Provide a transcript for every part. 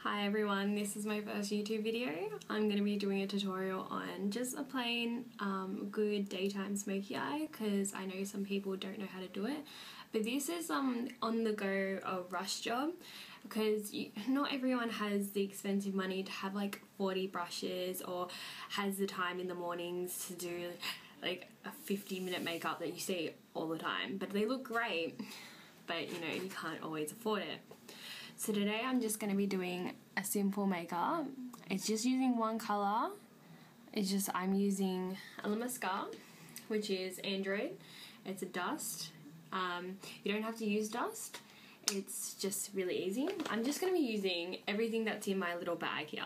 Hi everyone, this is my first YouTube video. I'm going to be doing a tutorial on just a plain good daytime smoky eye because I know some people don't know how to do it. But this is on the go a rush job because not everyone has the expensive money to have like 40 brushes or has the time in the mornings to do like a 50-minute makeup that you see all the time. But they look great, but you know, you can't always afford it. So today I'm just going to be doing a simple makeup. It's just using one colour. I'm using Illamasqua, which is Andriod. It's a dust. You don't have to use dust. It's just really easy. I'm just going to be using everything that's in my little bag here.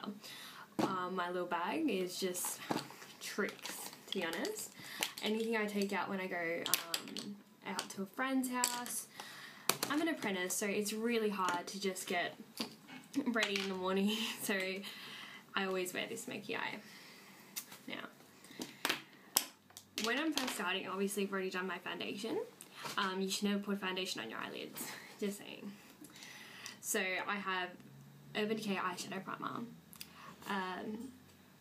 My little bag is just tricks, to be honest. Anything I take out when I go out to a friend's house. I'm an apprentice, so it's really hard to just get ready in the morning, so I always wear this smoky eye. Now, when I'm first starting, obviously I've already done my foundation. You should never put foundation on your eyelids, just saying. So I have Urban Decay eyeshadow primer.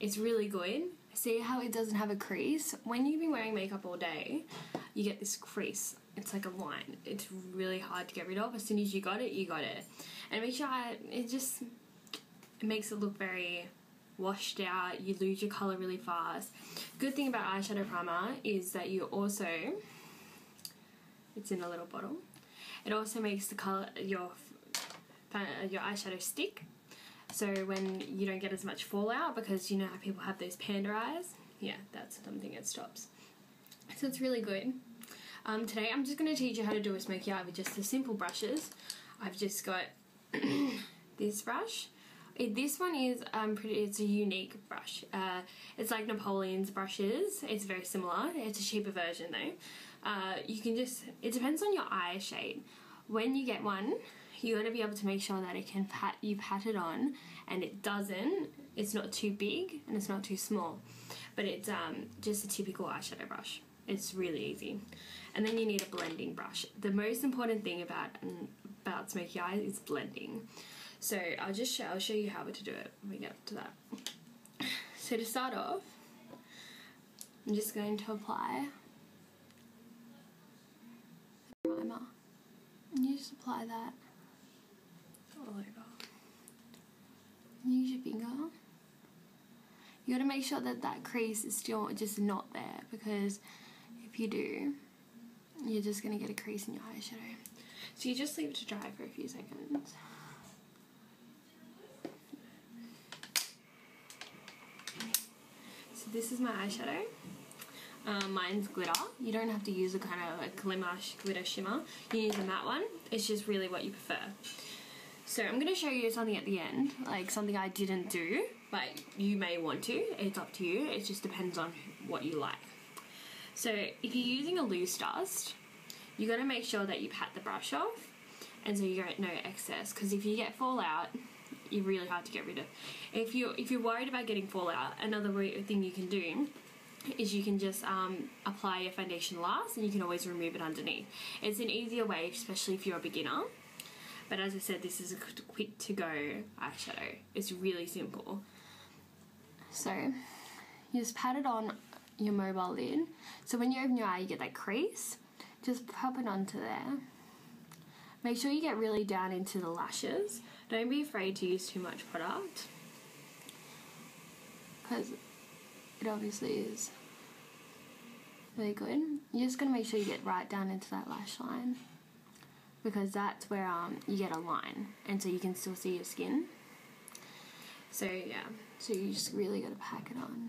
It's really good. See how it doesn't have a crease? When you've been wearing makeup all day, you get this crease. It's like a line. It's really hard to get rid of. As soon as you got it, you got it. And make sure it makes it look very washed out. You lose your colour really fast. Good thing about eyeshadow primer is that you also, it's in a little bottle. It also makes the colour, your eyeshadow stick. So when you don't get as much fallout, because you know how people have those panda eyes, yeah, that's something it stops. So it's really good. Today I'm just going to teach you how to do a smoky eye with just the simple brushes. I've just got this brush. This one is it's a unique brush. It's like Napoleon's brushes. It's very similar. It's a cheaper version though. It depends on your eye shade. When you get one, you got to be able to make sure that you pat it on and it's not too big and it's not too small. But it's just a typical eyeshadow brush. It's really easy. And then you need a blending brush. The most important thing about smoky eyes is blending. So I'll show you how to do it when we get to that. So to start off, I'm just going to apply the primer. And you just apply that all over. Use your finger. You got to make sure that that crease is still just not there, because if you do, you're just going to get a crease in your eyeshadow. So you just leave it to dry for a few seconds. So this is my eyeshadow. Mine's glitter. You don't have to use a kind of a glitter shimmer. You use a matte one. It's just really what you prefer. So I'm going to show you something at the end, like something I didn't do, but you may want to. It's up to you. It just depends on what you like. So if you're using a loose dust, you got to make sure that you pat the brush off, and so you get no excess. Because if you get fallout, you're really hard to get rid of. If you're worried about getting fallout, another thing you can do is you can just apply your foundation last, and you can always remove it underneath. It's an easier way, especially if you're a beginner. But as I said, this is a quick to go eyeshadow. It's really simple. So you just pat it on your mobile lid. So when you open your eye, you get that crease. Just pop it onto there. Make sure you get really down into the lashes. Don't be afraid to use too much product, because it obviously is really good. You're just going to make sure you get right down into that lash line, because that's where you get a line, and so you can still see your skin. So yeah, so you just really got to pack it on.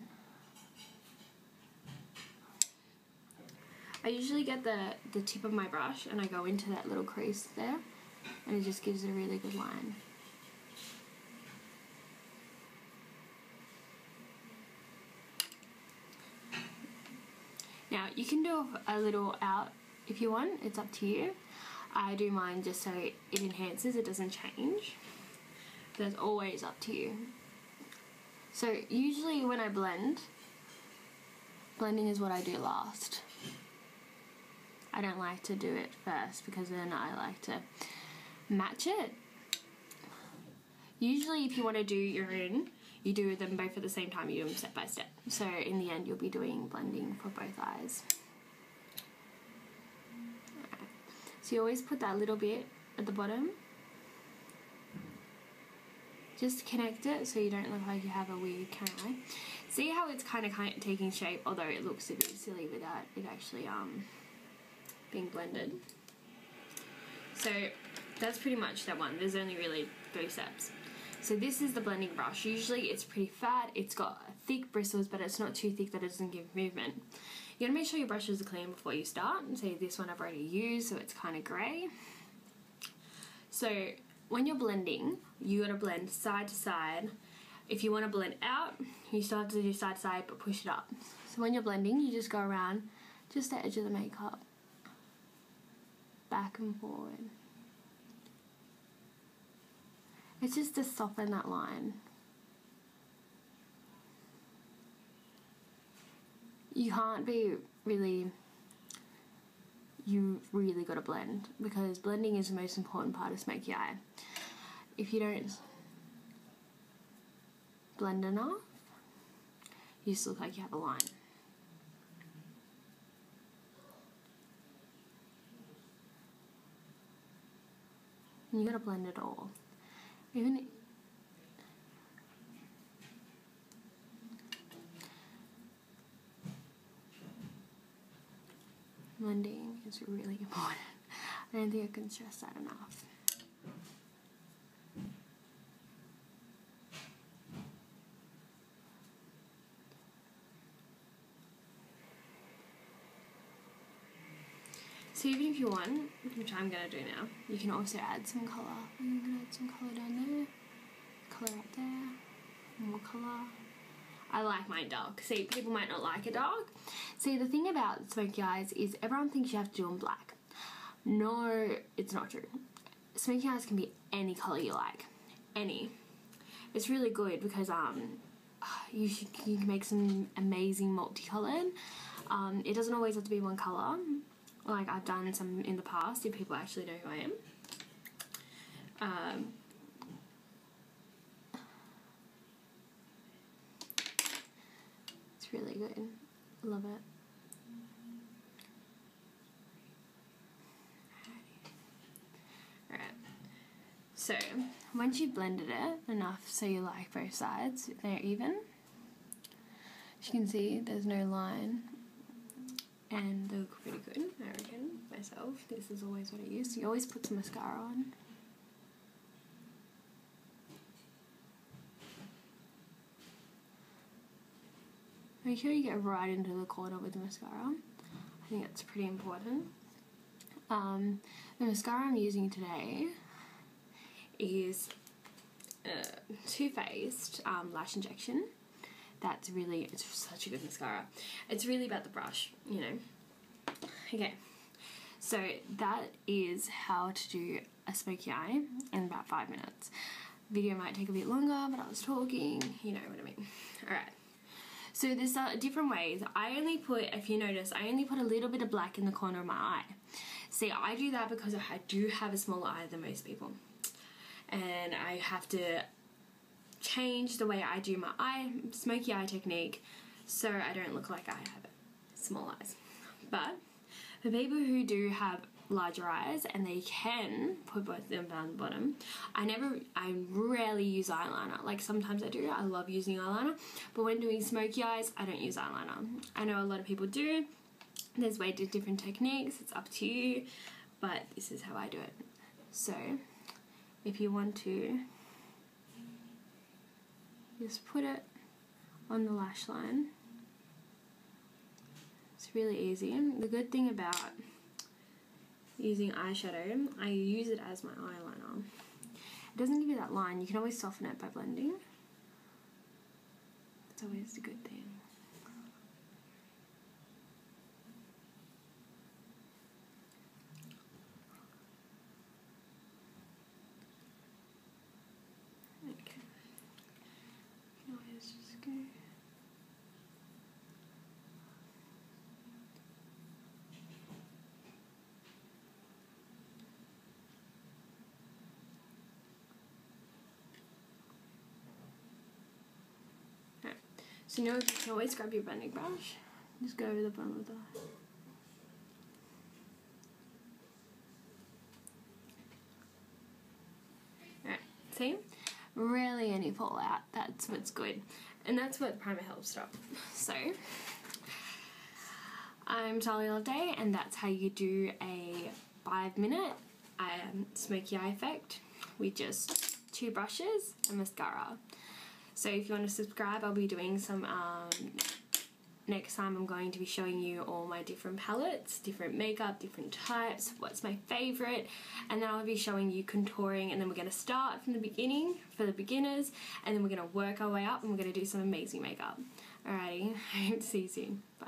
I usually get the tip of my brush and I go into that little crease there, and it just gives it a really good line. Now you can do a little out if you want, it's up to you. I do mine just so it enhances, it doesn't change. But it's always up to you. So usually when I blend, blending is what I do last. I don't like to do it first, because then I like to match it. Usually if you want to do your own, you do them both at the same time, you do them step by step. So in the end you'll be doing blending for both eyes. Right. So you always put that little bit at the bottom. Just connect it so you don't look like you have a weird cat eye. See how it's kind of taking shape, although it looks a bit silly without it actually being blended. So that's pretty much that one. There's only really 3 steps. So this is the blending brush. Usually it's pretty fat, it's got thick bristles, but it's not too thick that it doesn't give movement. You gotta make sure your brushes are clean before you start. See, this one I've already used, so it's kind of grey. So when you're blending, you gotta blend side to side. If you want to blend out, you still have to do side to side, but push it up. So when you're blending, you just go around just the edge of the makeup, back and forward. It's just to soften that line. You can't be really, you really got to blend, because blending is the most important part of smoky eye. If you don't blend enough, you just look like you have a line. And you gotta blend it all. Even blending is really important. I don't think I can stress that enough. So even if you want, which I'm going to do now, you can also add some colour. I'm going to add some colour down there, colour up there, more colour. I like mine dark. See, people might not like it dark. See, the thing about smoky eyes is everyone thinks you have to do them black. No, it's not true. Smoky eyes can be any colour you like. Any. It's really good because you can make some amazing multicoloured. It doesn't always have to be one colour. Like I've done some in the past, if people actually know who I am. It's really good. Love it. Alright. So, once you've blended it enough so you like both sides, they're even. As you can see, there's no line. And they look pretty good, I reckon, myself. This is always what I use. You always put some mascara on. Make sure you get right into the corner with the mascara. I think that's pretty important. The mascara I'm using today is Too Faced Lash Injection. That's really, it's such a good mascara. It's really about the brush, you know. Okay, so that is how to do a smoky eye in about 5 minutes. Video might take a bit longer, but I was talking, you know what I mean. Alright, so there's different ways. I only put, if you notice, I only put a little bit of black in the corner of my eye. See, I do that because I do have a smaller eye than most people. And I have to change the way I do my smoky eye technique so I don't look like I have small eyes. But for people who do have larger eyes and they can put both of them down the bottom, I rarely use eyeliner. Like sometimes I do, I love using eyeliner, but when doing smoky eyes, I don't use eyeliner. I know a lot of people do. There's way different techniques, it's up to you, but this is how I do it. So if you want to, just put it on the lash line. It's really easy. The good thing about using eyeshadow, I use it as my eyeliner. It doesn't give you that line. You can always soften it by blending. It's always a good thing. So you know, you can always grab your blending brush, just go over the bottom of the eye. Alright, see? Rarely any fallout, that's what's good. And that's what primer helps stop. So, I'm Charlie Loveday, and that's how you do a 5-minute smoky eye effect with just 2 brushes and mascara. So if you want to subscribe, I'll be doing some, next time I'm going to be showing you all my different palettes, different makeup, different types, what's my favourite, and then I'll be showing you contouring, and then we're going to start from the beginning for the beginners, and then we're going to work our way up, and we're going to do some amazing makeup. Alrighty, I hope to see you soon. Bye.